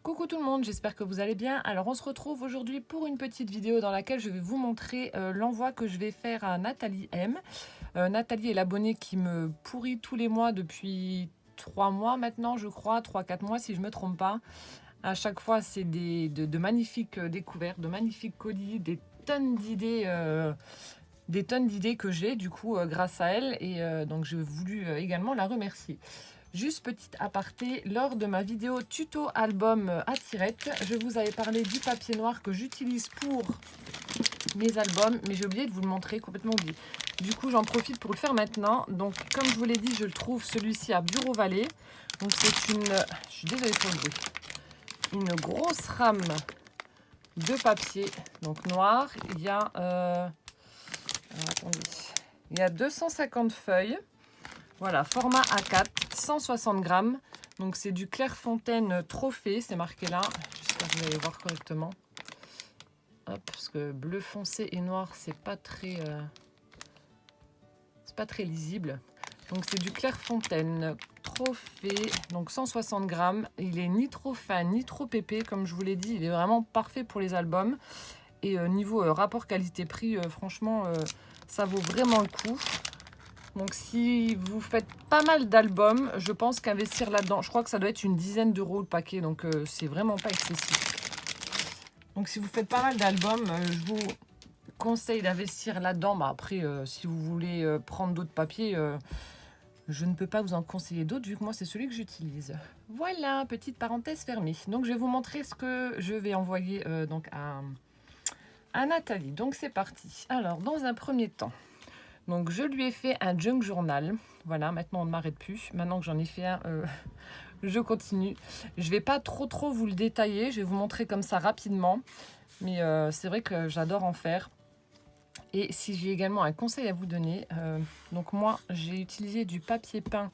Coucou tout le monde, j'espère que vous allez bien. Alors on se retrouve aujourd'hui pour une petite vidéo dans laquelle je vais vous montrer l'envoi que je vais faire à Nathalie M. Nathalie est l'abonnée qui me pourrit tous les mois depuis 3 mois maintenant, je crois, 3-4 mois si je ne me trompe pas. À chaque fois, c'est de magnifiques découvertes, de magnifiques colis, des tonnes d'idées que j'ai du coup grâce à elle. Et donc j'ai voulu également la remercier. Juste petite aparté, lors de ma vidéo tuto album à tirette, je vous avais parlé du papier noir que j'utilise pour mes albums, mais j'ai oublié de vous le montrer, complètement oublié. Du coup, j'en profite pour le faire maintenant. Donc, comme je vous l'ai dit, je le trouve celui-ci à Bureau Vallée. Donc, c'est une... Je suis désolée pour le bruit. Une grosse rame de papier, donc noir. Il y a... attendez. Il y a 250 feuilles. Voilà, format A4, 160 grammes. Donc c'est du Clairefontaine Trophée, c'est marqué là. J'espère que vous allez voir correctement. Hop, parce que bleu foncé et noir, c'est pas très lisible. Donc c'est du Clairefontaine Trophée, donc 160 grammes. Il est ni trop fin, ni trop épais, comme je vous l'ai dit. Il est vraiment parfait pour les albums. Et niveau rapport qualité-prix, franchement, ça vaut vraiment le coup. Donc si vous faites pas mal d'albums, je pense qu'investir là-dedans, je crois que ça doit être une dizaine d'euros le paquet, donc c'est vraiment pas excessif. Donc si vous faites pas mal d'albums, je vous conseille d'investir là-dedans. Bah, après, si vous voulez prendre d'autres papiers, je ne peux pas vous en conseiller d'autres vu que moi c'est celui que j'utilise. Voilà, petite parenthèse fermée. Donc je vais vous montrer ce que je vais envoyer donc à Nathalie. Donc c'est parti. Alors dans un premier temps, donc je lui ai fait un junk journal. Voilà, maintenant on ne m'arrête plus. Maintenant que j'en ai fait un, je continue. Je vais pas trop vous le détailler. Je vais vous montrer comme ça rapidement. Mais c'est vrai que j'adore en faire. Et si j'ai également un conseil à vous donner, donc moi j'ai utilisé du papier peint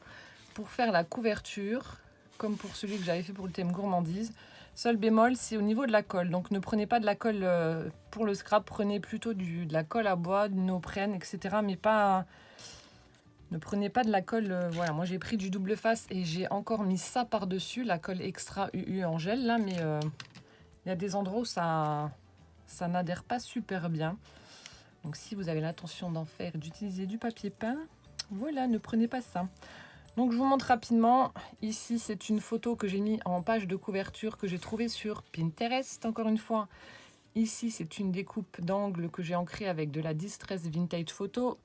pour faire la couverture, comme pour celui que j'avais fait pour le thème gourmandise. Seul bémol, c'est au niveau de la colle. Donc ne prenez pas de la colle pour le scrap, prenez plutôt de la colle à bois, du néoprène, etc. Mais pas... Ne prenez pas de la colle... voilà, moi j'ai pris du double face et j'ai encore mis ça par-dessus, la colle extra UU en gel, là. Mais il y a des endroits où ça n'adhère pas super bien. Donc si vous avez l'intention d'en faire, d'utiliser du papier peint, voilà, ne prenez pas ça. Donc je vous montre rapidement. Ici, c'est une photo que j'ai mis en page de couverture que j'ai trouvée sur Pinterest, encore une fois. Ici, c'est une découpe d'angle que j'ai ancrée avec de la Distress Vintage Photo.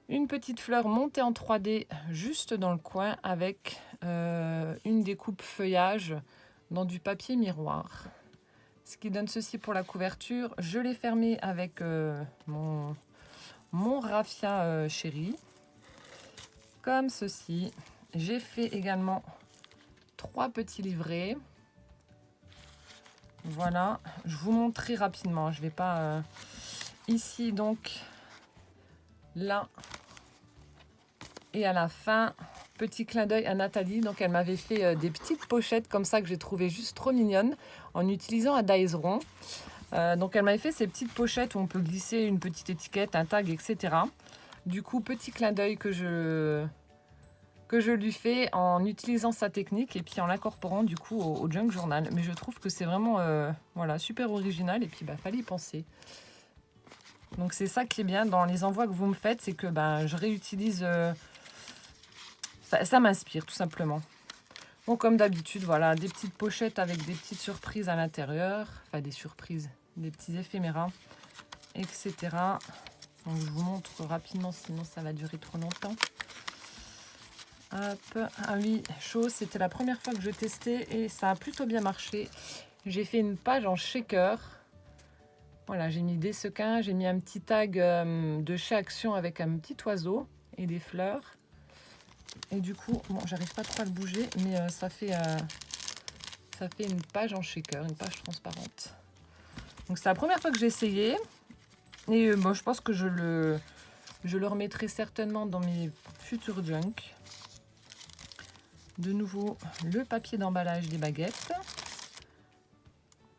Une petite fleur montée en 3D juste dans le coin avec une découpe feuillage dans du papier miroir. Ce qui donne ceci pour la couverture. Je l'ai fermé avec mon raffia chéri. Comme ceci. J'ai fait également 3 petits livrets. Voilà, je vous montre très rapidement. Je vais pas... Ici, donc, là, et à la fin, petit clin d'œil à Nathalie. Donc, elle m'avait fait des petites pochettes comme ça que j'ai trouvé juste trop mignonnes en utilisant un Daiseron. Donc, elle m'avait fait ces petites pochettes où on peut glisser une petite étiquette, un tag, etc. Du coup, petit clin d'œil que je lui fais en utilisant sa technique et puis en l'incorporant du coup au junk journal. Mais je trouve que c'est vraiment voilà, super original et puis fallait y penser. Donc c'est ça qui est bien dans les envois que vous me faites, c'est que je réutilise... ça m'inspire tout simplement. Donc comme d'habitude, voilà, des petites pochettes avec des petites surprises à l'intérieur. Enfin des surprises, des petits éphéméras, etc. Donc je vous montre rapidement, sinon ça va durer trop longtemps. Hop. Ah oui, chose, c'était la première fois que je testais et ça a plutôt bien marché. J'ai fait une page en shaker. Voilà, j'ai mis des sequins, j'ai mis un petit tag de chez Action avec un petit oiseau et des fleurs. Et du coup, bon, j'arrive pas trop à le bouger, mais ça fait une page en shaker, une page transparente. Donc c'est la première fois que j'ai essayé. Et bon, je pense que je le remettrai certainement dans mes futurs junk. De nouveau, le papier d'emballage des baguettes.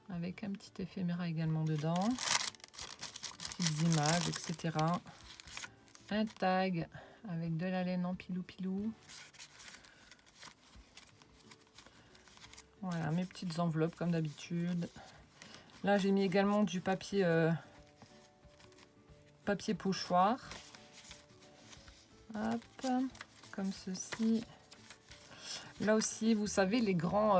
Avec un petit éphéméra également dedans. Petites images, etc. Un tag avec de la laine en pilou-pilou. Voilà, mes petites enveloppes comme d'habitude. Là, j'ai mis également du papier, papier pochoir. Hop, comme ceci. Là aussi, vous savez, les grands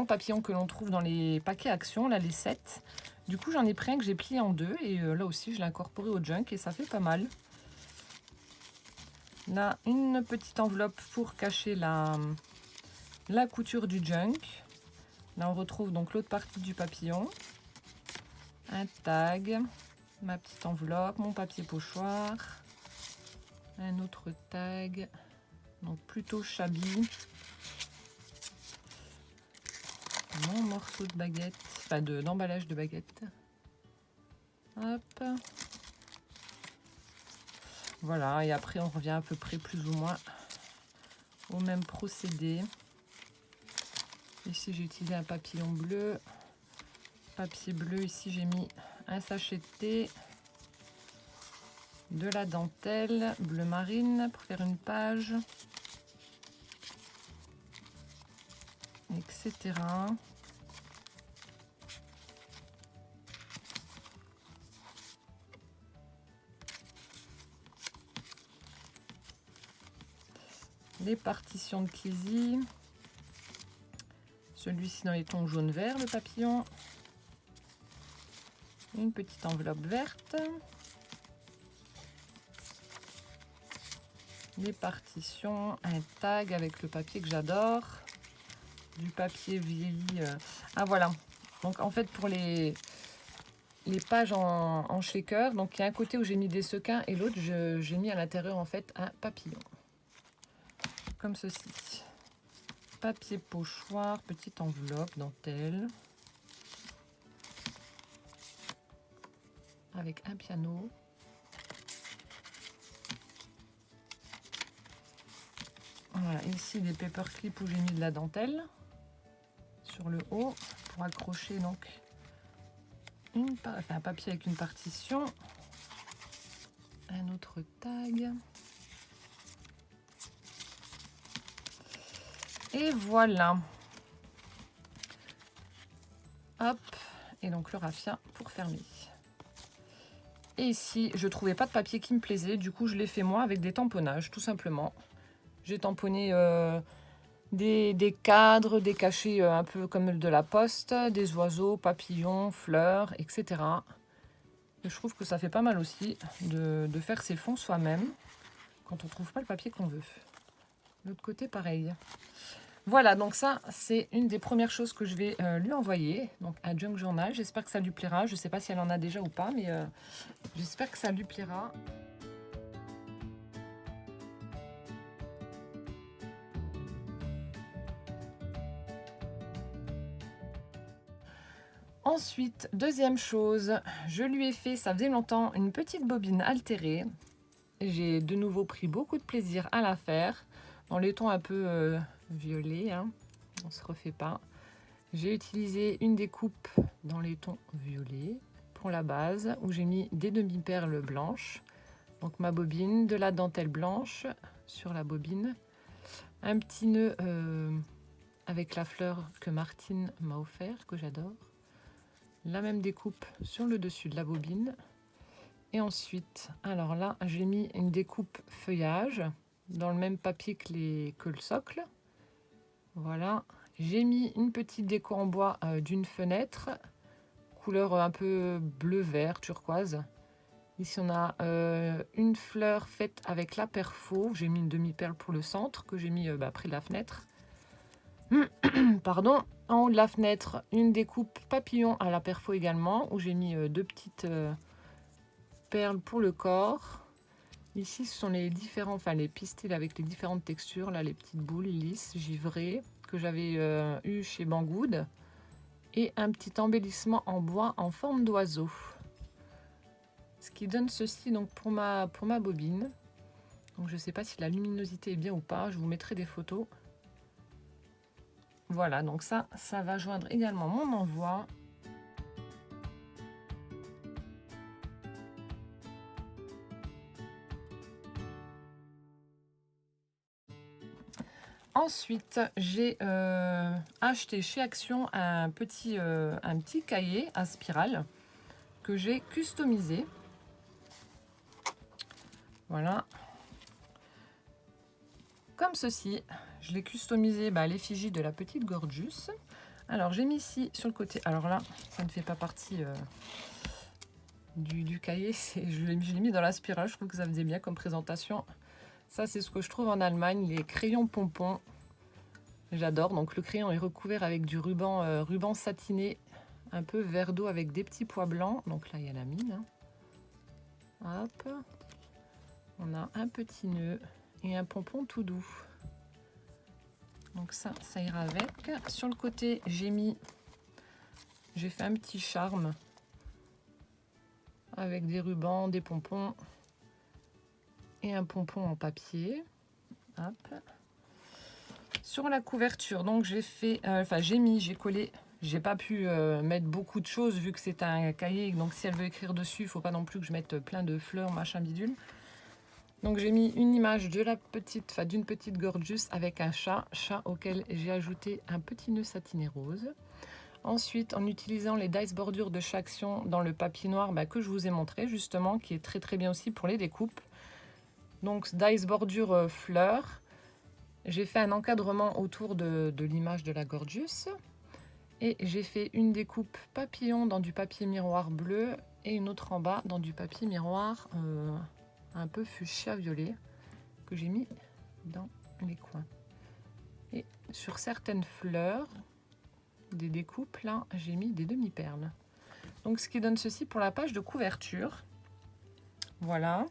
papillons que l'on trouve dans les paquets Action, là, les 7. Du coup, j'en ai pris un que j'ai plié en deux. Et là aussi, je l'ai incorporé au junk et ça fait pas mal. Là, une petite enveloppe pour cacher la couture du junk. Là, on retrouve donc l'autre partie du papillon. Un tag, ma petite enveloppe, mon papier pochoir. Un autre tag, donc plutôt shabby. Mon morceau de baguette, enfin d'emballage de baguette. Hop. Voilà, et après on revient à peu près plus ou moins au même procédé. Ici j'ai utilisé un papillon bleu. Papier bleu, ici j'ai mis un sachet de thé. De la dentelle bleu marine pour faire une page. Etc. Les partitions de Kizzy. Celui-ci dans les tons jaune-vert, le papillon. Une petite enveloppe verte. Les partitions, un tag avec le papier que j'adore. Du papier vieilli. Ah voilà. Donc en fait pour les pages en shaker, donc il y a un côté où j'ai mis des sequins et l'autre j'ai mis à l'intérieur en fait un papillon. Comme ceci. Papier pochoir, petite enveloppe, dentelle. Avec un piano. Voilà, ici des paper clips où j'ai mis de la dentelle sur le haut pour accrocher donc un papier avec une partition. Un autre tag. Et voilà. Hop. Et donc le raffia pour fermer. Et ici, je trouvais pas de papier qui me plaisait. Du coup, je l'ai fait moi avec des tamponnages, tout simplement. J'ai tamponné des cadres, des cachets un peu comme de la poste, des oiseaux, papillons, fleurs, etc. Et je trouve que ça fait pas mal aussi de faire ses fonds soi-même quand on trouve pas le papier qu'on veut. L'autre côté, pareil. Voilà, donc ça, c'est une des premières choses que je vais lui envoyer. Donc un junk journal, j'espère que ça lui plaira. Je ne sais pas si elle en a déjà ou pas, mais j'espère que ça lui plaira. Ensuite, deuxième chose, je lui ai fait, ça faisait longtemps, une petite bobine altérée. J'ai de nouveau pris beaucoup de plaisir à la faire, dans les tons un peu violets, hein. On ne se refait pas. J'ai utilisé une découpe dans les tons violets pour la base, où j'ai mis des demi-perles blanches. Donc ma bobine, de la dentelle blanche sur la bobine, un petit nœud avec la fleur que Martine m'a offert, que j'adore. La même découpe sur le dessus de la bobine. Et ensuite, alors là, j'ai mis une découpe feuillage dans le même papier que le socle. Voilà. J'ai mis une petite déco en bois d'une fenêtre, couleur un peu bleu-vert, turquoise. Ici, on a une fleur faite avec la perfo. J'ai mis une demi-perle pour le centre, que j'ai mis près de la fenêtre. Pardon. En haut de la fenêtre, une découpe papillon à la perfo également, où j'ai mis deux petites perles pour le corps. Ici, ce sont les différents, enfin les pistils avec les différentes textures, là, les petites boules lisses, givrées, que j'avais eu chez Banggood. Et un petit embellissement en bois en forme d'oiseau. Ce qui donne ceci donc pour ma bobine. Donc je ne sais pas si la luminosité est bien ou pas, je vous mettrai des photos. Voilà, donc ça va joindre également mon envoi. Ensuite, j'ai acheté chez Action un petit cahier à spirale que j'ai customisé. Voilà. Comme ceci. Je l'ai customisé l'effigie de la petite Gorgeous. Alors, j'ai mis ici sur le côté. Alors là, ça ne fait pas partie du cahier. Je l'ai mis dans la spirale. Je trouve que ça faisait bien comme présentation. Ça, c'est ce que je trouve en Allemagne, les crayons pompons. J'adore. Donc, le crayon est recouvert avec du ruban satiné, un peu vert d'eau avec des petits pois blancs. Donc là, il y a la mine. Hop. On a un petit nœud et un pompon tout doux. Donc ça ira avec. Sur le côté, j'ai fait un petit charme avec des rubans, des pompons et un pompon en papier. Hop. Sur la couverture, donc j'ai collé. J'ai pas pu mettre beaucoup de choses vu que c'est un cahier. Donc si elle veut écrire dessus, il faut pas non plus que je mette plein de fleurs, machin bidule. Donc j'ai mis une image de d'une petite Gorgeous avec un chat auquel j'ai ajouté un petit nœud satiné rose. Ensuite, en utilisant les dice bordures de chez Action dans le papier noir que je vous ai montré justement, qui est très très bien aussi pour les découpes. Donc dice bordure fleurs. J'ai fait un encadrement autour de l'image de la Gorgeous. Et j'ai fait une découpe papillon dans du papier miroir bleu et une autre en bas dans du papier miroir un peu fuchsia violet que j'ai mis dans les coins. Et sur certaines fleurs, des découpes, là, j'ai mis des demi-perles. Donc, ce qui donne ceci pour la page de couverture. Voilà.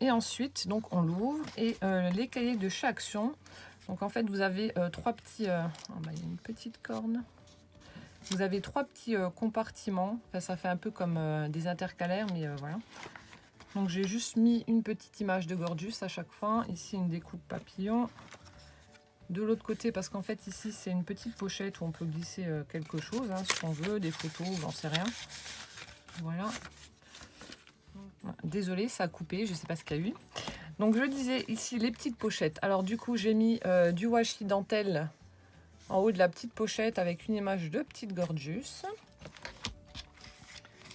Et ensuite, donc, on l'ouvre et les cahiers de chez Action. Donc, en fait, vous avez trois petits... il y a une petite corne. Vous avez trois petits compartiments. Enfin, ça fait un peu comme des intercalaires, mais voilà. Donc j'ai juste mis une petite image de Gorgeous à chaque fois. Ici une découpe papillon. De l'autre côté, parce qu'en fait ici c'est une petite pochette où on peut glisser quelque chose, ce qu'on veut, des photos, j'en sais rien. Voilà. Désolée, ça a coupé, je sais pas ce qu'il y a eu. Donc je disais ici les petites pochettes. Alors du coup j'ai mis du washi dentelle en haut de la petite pochette avec une image de petite Gorgeous.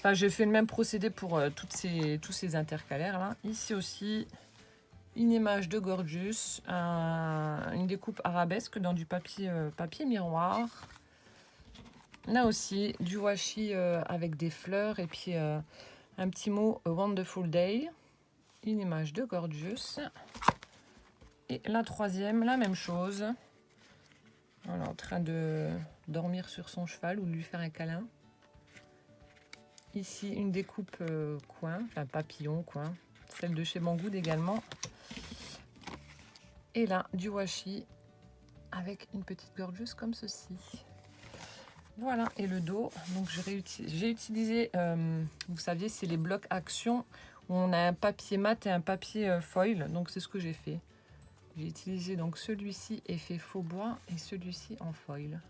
Enfin, j'ai fait le même procédé pour tous ces intercalaires là. Ici aussi, une image de Gorgeous, une découpe arabesque dans du papier miroir. Là aussi, du washi avec des fleurs et puis un petit mot A Wonderful Day. Une image de Gorgeous. Et la troisième, la même chose. Voilà, en train de dormir sur son cheval ou de lui faire un câlin. Ici, une découpe coin, enfin papillon, coin. Celle de chez Banggood également. Et là, du washi avec une petite Gorgeous comme ceci. Voilà, et le dos. Donc, j'ai utilisé, vous saviez, c'est les blocs Action où on a un papier mat et un papier foil. Donc, c'est ce que j'ai fait. J'ai utilisé donc celui-ci effet faux bois et celui-ci en foil.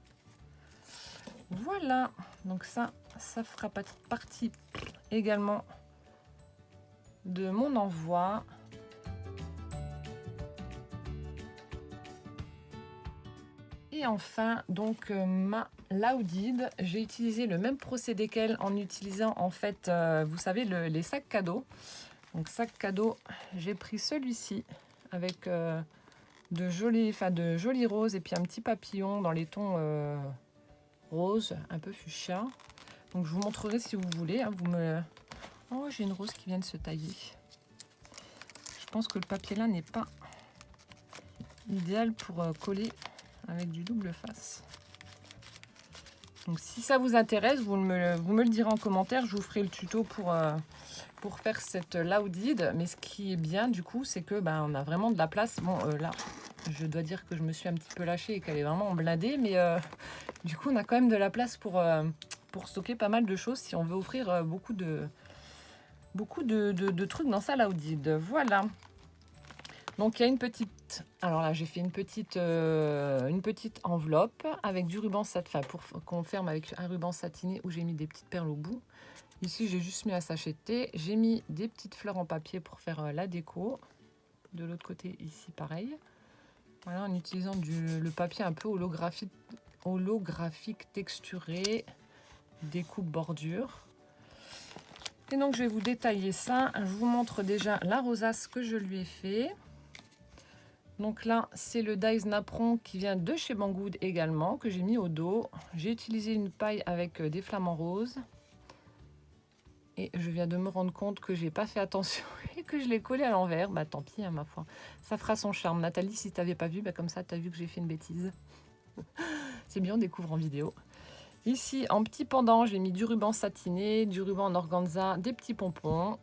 Voilà, donc ça fera partie également de mon envoi. Et enfin, donc ma Laudide, j'ai utilisé le même procédé qu'elle en utilisant en fait, vous savez, les sacs cadeaux. Donc sac cadeau, j'ai pris celui-ci avec de jolis roses et puis un petit papillon dans les tons rose, un peu fuchsia. Donc je vous montrerai si vous voulez. Oh, j'ai une rose qui vient de se tailler. Je pense que le papier là n'est pas idéal pour coller avec du double face. Donc si ça vous intéresse, vous me le direz en commentaire. Je vous ferai le tuto pour faire cette Laudide. Mais ce qui est bien du coup, c'est que on a vraiment de la place. Bon là, je dois dire que je me suis un petit peu lâchée et qu'elle est vraiment blindée. Mais du coup, on a quand même de la place pour stocker pas mal de choses si on veut offrir beaucoup de trucs dans sa Laudide. Voilà. Donc il y a une petite... Alors là, j'ai fait une petite enveloppe avec du ruban satiné, enfin pour qu'on ferme avec un ruban satiné où j'ai mis des petites perles au bout. Ici, j'ai juste mis un sachet de thé. J'ai mis des petites fleurs en papier pour faire la déco. De l'autre côté, ici, pareil. Voilà, en utilisant le papier un peu holographique texturé, découpe bordure. Et donc je vais vous détailler ça. Je vous montre déjà la rosace que je lui ai fait. Donc là, c'est le Dies Napron qui vient de chez Banggood également, que j'ai mis au dos. J'ai utilisé une paille avec des flamants roses. Et je viens de me rendre compte que j'ai pas fait attention et que je l'ai collé à l'envers. Bah tant pis, hein, ma foi. Ça fera son charme. Nathalie, si tu n'avais pas vu, bah, comme ça, tu as vu que j'ai fait une bêtise. C'est bien, on découvre en vidéo. Ici, en petit pendant, j'ai mis du ruban satiné, du ruban en organza, des petits pompons.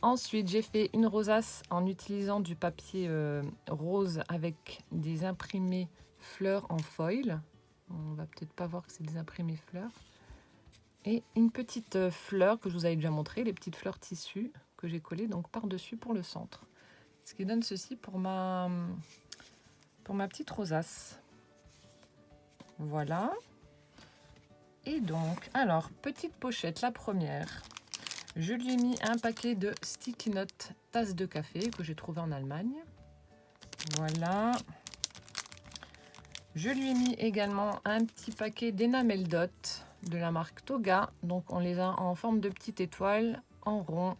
Ensuite, j'ai fait une rosace en utilisant du papier rose avec des imprimés fleurs en foil. On va peut-être pas voir que c'est des imprimés fleurs. Et une petite fleur que je vous avais déjà montré, les petites fleurs tissu que j'ai collées donc par-dessus pour le centre. Ce qui donne ceci pour ma petite rosace. Voilà. Et donc, alors, petite pochette, la première. Je lui ai mis un paquet de sticky notes tasses de café que j'ai trouvé en Allemagne. Voilà. Je lui ai mis également un petit paquet d'enamel dot de la marque Toga. Donc on les a en forme de petites étoiles, en rond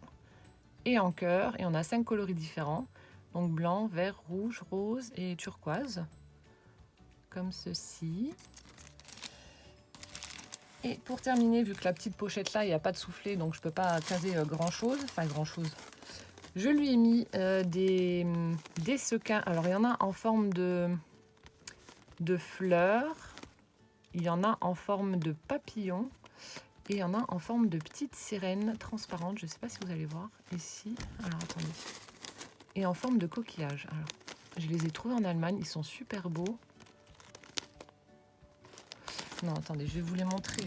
et en cœur. Et on a 5 coloris différents. Donc blanc, vert, rouge, rose et turquoise. Comme ceci. Et pour terminer, vu que la petite pochette là, il n'y a pas de soufflet, donc je ne peux pas caser grand chose. Enfin grand chose. Je lui ai mis des sequins. Alors il y en a en forme de fleurs. Il y en a en forme de papillon. Et il y en a en forme de petite sirène transparente. Je ne sais pas si vous allez voir ici. Alors attendez. Et en forme de coquillage. Alors, je les ai trouvés en Allemagne. Ils sont super beaux. Non, attendez, je vais vous les montrer.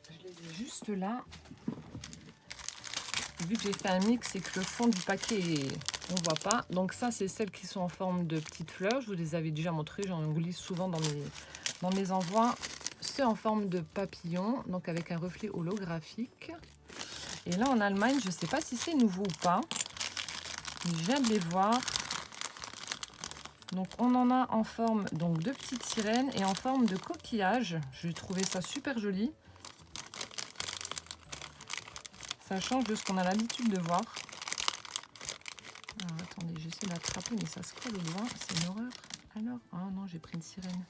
Je les ai juste là. Vu que j'ai fait un mix et que le fond du paquet, on ne voit pas. Donc ça, c'est celles qui sont en forme de petites fleurs. Je vous les avais déjà montrées. J'en glisse souvent dans mes envois. C'est en forme de papillon, donc avec un reflet holographique. Et là, en Allemagne, je ne sais pas si c'est nouveau ou pas. Je viens de les voir. Donc on en a en forme donc, de petites sirènes et en forme de coquillage. J'ai trouvé ça super joli. Ça change de ce qu'on a l'habitude de voir. Alors, attendez, j'essaie d'attraper, mais ça se colle au doigt. C'est une horreur. Alors, oh non, j'ai pris une sirène.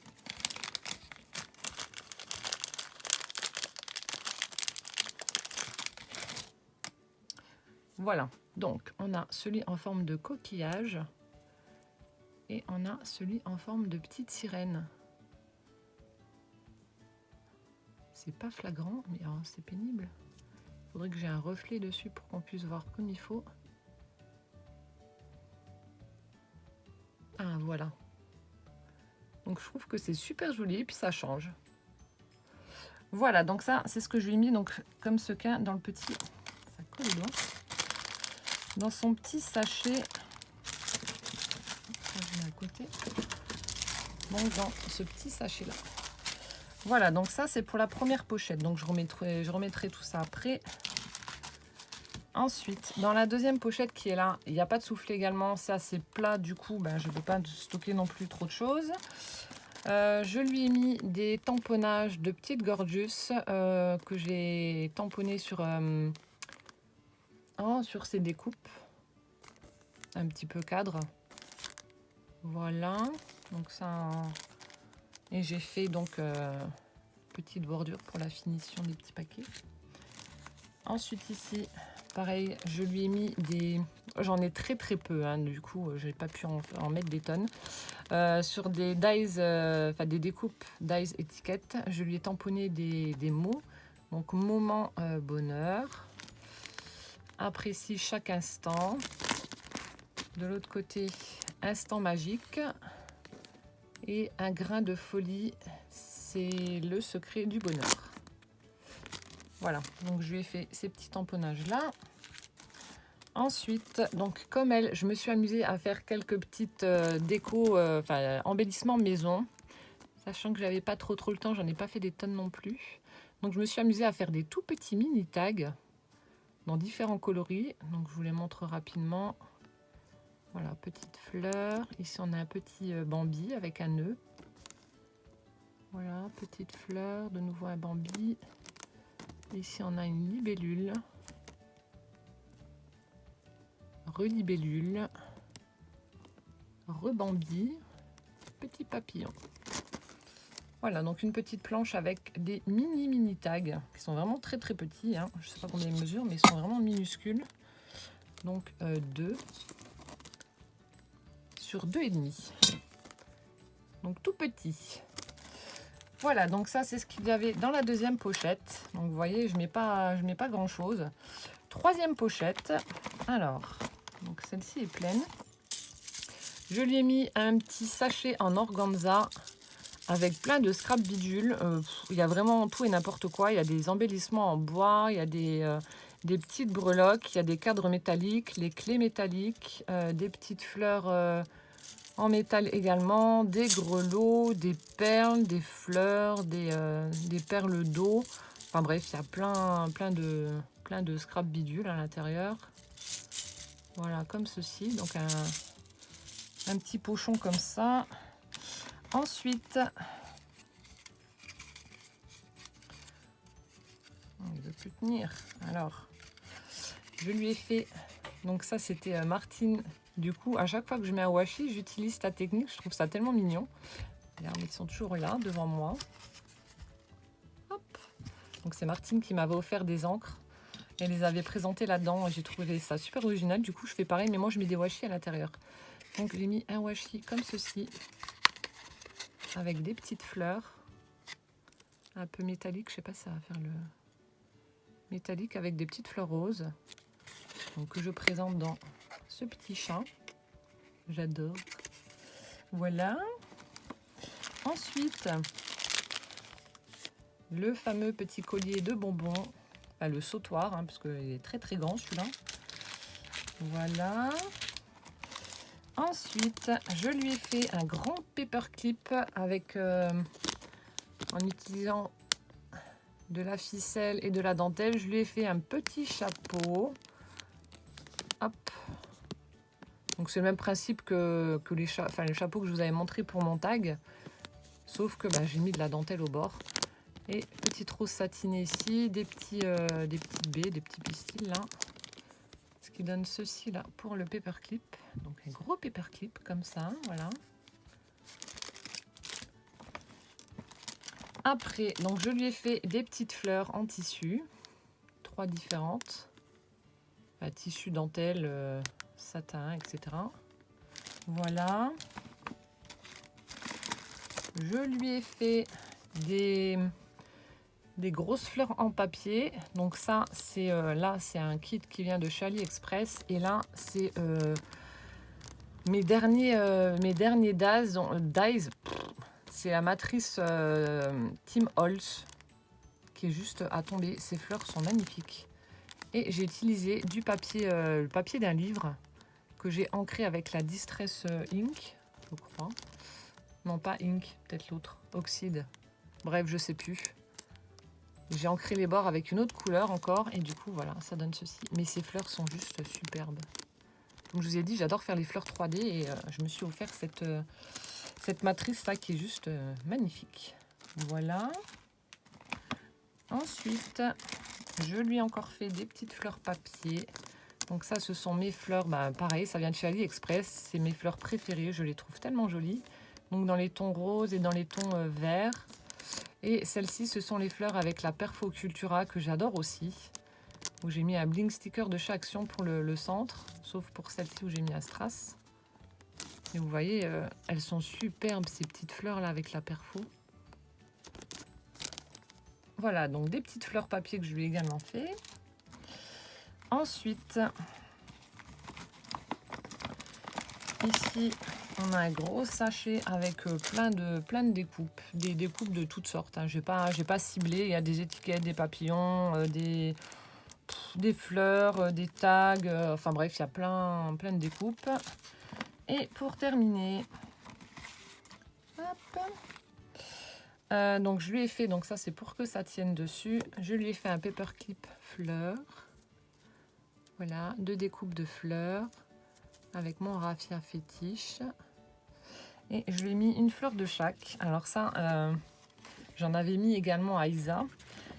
Voilà, donc on a celui en forme de coquillage et on a celui en forme de petite sirène. C'est pas flagrant, mais oh, c'est pénible. Il faudrait que j'ai un reflet dessus pour qu'on puisse voir comme il faut. Ah voilà. Donc je trouve que c'est super joli et puis ça change. Voilà, donc ça c'est ce que je lui ai mis donc comme sequin dans le petit. Ça colle les doigts. Dans son petit sachet. Je mets à côté. Donc dans ce petit sachet là. Voilà, donc ça c'est pour la première pochette. Donc je remettrai tout ça après. Ensuite, dans la deuxième pochette qui est là, il n'y a pas de soufflet également. Ça c'est plat, du coup ben, je ne peux pas stocker non plus trop de choses. Je lui ai mis des tamponnages de petites Gorgeous que j'ai tamponné sur ces découpes. Un petit peu cadre. Voilà. Donc ça... Et j'ai fait donc petite bordure pour la finition des petits paquets. Ensuite ici, pareil, je lui ai mis des... J'en ai très peu, hein, du coup, j'ai pas pu en mettre des tonnes. Sur des dies, des découpes dies étiquettes, je lui ai tamponné des mots. Donc, moment bonheur. Apprécie chaque instant. De l'autre côté, instant magique. Et un grain de folie, c'est le secret du bonheur. Voilà, donc je lui ai fait ces petits tamponnages là. Ensuite, donc comme elle, je me suis amusée à faire quelques petites décos, embellissements maison. Sachant que j'avais pas trop le temps, j'en ai pas fait des tonnes non plus. Donc je me suis amusée à faire des tout petits mini tags. dans différents coloris. Donc je vous les montre rapidement. Voilà, petite fleur. Ici on a un petit bambi avec un nœud. Voilà, petite fleur, de nouveau un bambi. Ici on a une libellule. Relibellule. Rebambi. Petit papillon. Voilà, donc une petite planche avec des mini tags qui sont vraiment très petits. Hein. Je ne sais pas combien ils mesurent, mais ils sont vraiment minuscules. Donc 2 sur 2,5. Donc tout petit. Voilà, donc ça c'est ce qu'il y avait dans la deuxième pochette. Donc vous voyez, je mets pas grand chose. Troisième pochette. Alors, donc celle-ci est pleine. Je lui ai mis un petit sachet en organza avec plein de scrap bidules. Il y a vraiment tout et n'importe quoi. Il y a des embellissements en bois, il y a des petites breloques, il y a des cadres métalliques, les clés métalliques, des petites fleurs en métal également, des grelots, des perles, des fleurs, des perles d'eau. Enfin bref, il y a plein de scrap bidules à l'intérieur. Voilà, comme ceci. Donc un petit pochon comme ça. Ensuite, il ne veut plus tenir. Alors, je lui ai fait, donc ça c'était Martine. Du coup, à chaque fois que je mets un washi, j'utilise ta technique. Je trouve ça tellement mignon. Regarde, ils sont toujours là, devant moi. Hop. Donc c'est Martine qui m'avait offert des encres. Elle les avait présentées là-dedans. J'ai trouvé ça super original. Du coup, je fais pareil, mais moi je mets des washi à l'intérieur. Donc j'ai mis un washi comme ceci, avec des petites fleurs. Un peu métallique, je sais pas si ça va faire le métallique avec des petites fleurs roses. Donc que je présente dans ce petit chat. J'adore. Voilà. Ensuite, le fameux petit collier de bonbons. Enfin, le sautoir, hein, parce qu'il est très grand celui-là. Voilà. Ensuite, je lui ai fait un grand paperclip avec, en utilisant de la ficelle et de la dentelle. Je lui ai fait un petit chapeau. Hop. Donc c'est le même principe que les chapeaux que je vous avais montré pour mon tag. Sauf que j'ai mis de la dentelle au bord. Et petite rose satinée ici, des petites baies, des petits pistils là. Ce qui donne ceci là pour le paperclip. Donc un gros paperclip comme ça, voilà. Après, donc je lui ai fait des petites fleurs en tissu. 3 différentes. Tissu, dentelle, satin, etc. Voilà. Je lui ai fait des grosses fleurs en papier. Donc ça, c'est là, c'est un kit qui vient de chez AliExpress. Et là, c'est mes derniers dies. C'est la matrice Tim Holtz qui est juste à tomber. Ces fleurs sont magnifiques. Et j'ai utilisé du papier, le papier d'un livre que j'ai ancré avec la Distress Ink, je crois. Non, pas Ink, peut-être l'autre. Oxyde. Bref, je sais plus. J'ai ancré les bords avec une autre couleur encore. Et du coup, voilà, ça donne ceci. Mais ces fleurs sont juste superbes. Donc, je vous ai dit, j'adore faire les fleurs 3D. Et je me suis offert cette matrice là qui est juste magnifique. Voilà. Ensuite, je lui ai encore fait des petites fleurs papier. Donc ça, ce sont mes fleurs, pareil, ça vient de chez AliExpress. C'est mes fleurs préférées, je les trouve tellement jolies. Donc dans les tons roses et dans les tons verts. Et celles-ci, ce sont les fleurs avec la Perfo Cultura que j'adore aussi. Où j'ai mis un bling sticker de chez Action pour le centre. Sauf pour celle-ci où j'ai mis un strass. Et vous voyez, elles sont superbes ces petites fleurs là avec la Perfo. Voilà, donc des petites fleurs papier que je lui ai également fait. Ensuite, ici, on a un gros sachet avec plein de découpes. Des découpes de toutes sortes. Hein. J'ai pas ciblé. Il y a des étiquettes, des papillons, des fleurs, des tags. Enfin bref, il y a plein de découpes. Et pour terminer, hop, donc je lui ai fait, donc ça c'est pour que ça tienne dessus. Je lui ai fait un paperclip fleur. Voilà, 2 découpes de fleurs avec mon raffia fétiche. Et je lui ai mis une fleur de chaque. Alors ça, j'en avais mis également à Isa.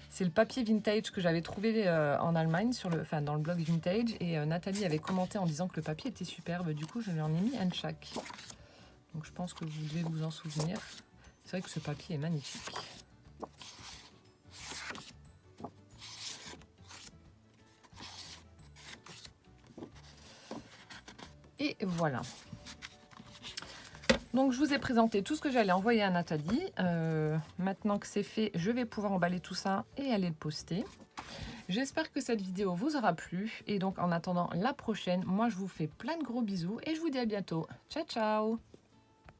C'est le papier vintage que j'avais trouvé en Allemagne, dans le blog vintage. Et Nathalie avait commenté en disant que le papier était superbe. Du coup, je lui en ai mis un de chaque. Donc je pense que vous devez vous en souvenir. C'est vrai que ce papier est magnifique. Et voilà. Donc je vous ai présenté tout ce que j'allais envoyer à Nathalie. Maintenant que c'est fait, je vais pouvoir emballer tout ça et aller le poster. J'espère que cette vidéo vous aura plu. Et donc en attendant la prochaine, moi je vous fais plein de gros bisous et je vous dis à bientôt. Ciao ciao!